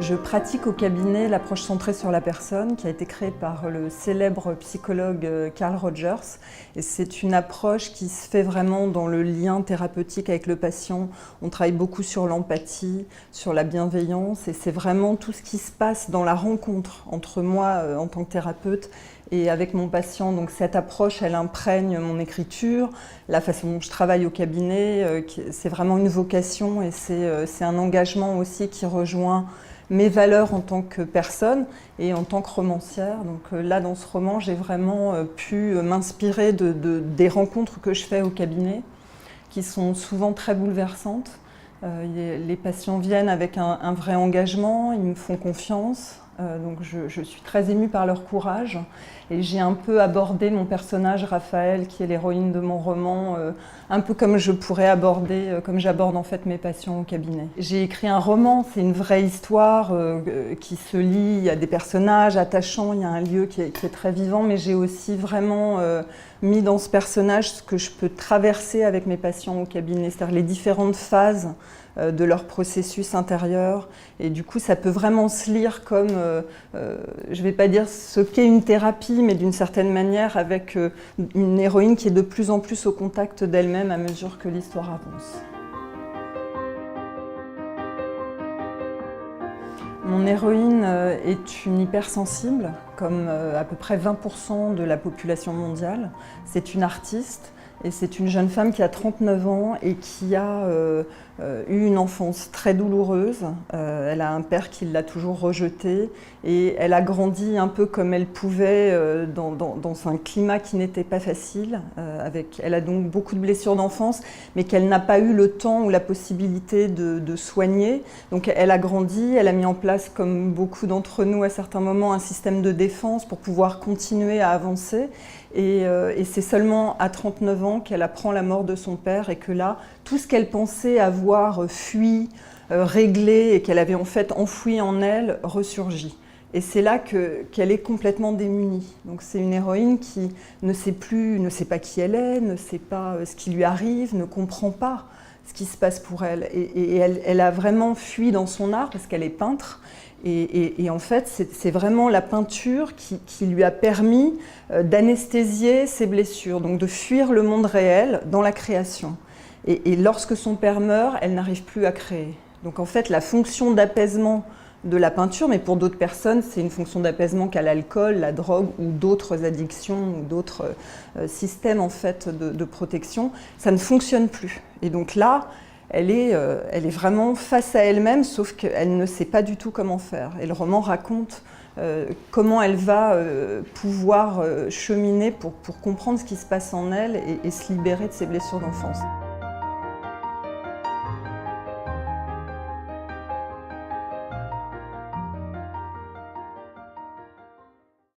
Je pratique au cabinet l'approche centrée sur la personne qui a été créée par le célèbre psychologue Carl Rogers. Et c'est une approche qui se fait vraiment dans le lien thérapeutique avec le patient. On travaille beaucoup sur l'empathie, sur la bienveillance et c'est vraiment tout ce qui se passe dans la rencontre entre moi en tant que thérapeute et avec mon patient. Donc cette approche, elle imprègne mon écriture, la façon dont je travaille au cabinet, c'est vraiment une vocation et c'est un engagement aussi qui rejoint mes valeurs en tant que personne et en tant que romancière. Donc là, dans ce roman, j'ai vraiment pu m'inspirer des rencontres que je fais au cabinet, qui sont souvent très bouleversantes. Les patients viennent avec un vrai engagement, ils me font confiance. Donc je suis très émue par leur courage et j'ai un peu abordé mon personnage Raphaël, qui est l'héroïne de mon roman, un peu comme je pourrais aborder, comme j'aborde en fait mes patients au cabinet. J'ai écrit un roman, c'est une vraie histoire qui se lie, il y a des personnages attachants, il y a un lieu qui est très vivant, mais j'ai aussi vraiment mis dans ce personnage ce que je peux traverser avec mes patients au cabinet, c'est-à-dire les différentes phases de leur processus intérieur. Et du coup, ça peut vraiment se lire comme, je ne vais pas dire ce qu'est une thérapie, mais d'une certaine manière avec une héroïne qui est de plus en plus au contact d'elle-même à mesure que l'histoire avance. Mon héroïne est une hypersensible, comme à peu près 20% de la population mondiale. C'est une artiste et c'est une jeune femme qui a 39 ans et qui a eu une enfance très douloureuse. Elle a un père qui l'a toujours rejetée et elle a grandi un peu comme elle pouvait dans un climat qui n'était pas facile. Elle a donc beaucoup de blessures d'enfance, mais qu'elle n'a pas eu le temps ou la possibilité de soigner. Donc elle a grandi, elle a mis en place, comme beaucoup d'entre nous à certains moments, un système de défense pour pouvoir continuer à avancer. Et c'est seulement à 39 ans qu'elle apprend la mort de son père et que là, tout ce qu'elle pensait avoir fui, réglé et qu'elle avait en fait enfoui en elle ressurgit. Et c'est là qu'elle est complètement démunie. Donc c'est une héroïne qui ne sait pas qui elle est, ne sait pas ce qui lui arrive, ne comprend pas ce qui se passe pour elle. Et elle a vraiment fui dans son art parce qu'elle est peintre. Et en fait, c'est vraiment la peinture qui lui a permis d'anesthésier ses blessures, donc de fuir le monde réel dans la création. Et lorsque son père meurt, elle n'arrive plus à créer. Donc en fait, la fonction d'apaisement de la peinture, mais pour d'autres personnes, c'est une fonction d'apaisement qu'a l'alcool, la drogue ou d'autres addictions ou d'autres systèmes en fait de protection, ça ne fonctionne plus. Et donc là, elle est vraiment face à elle-même, sauf qu'elle ne sait pas du tout comment faire. Et le roman raconte comment elle va pouvoir cheminer pour comprendre ce qui se passe en elle et se libérer de ses blessures d'enfance.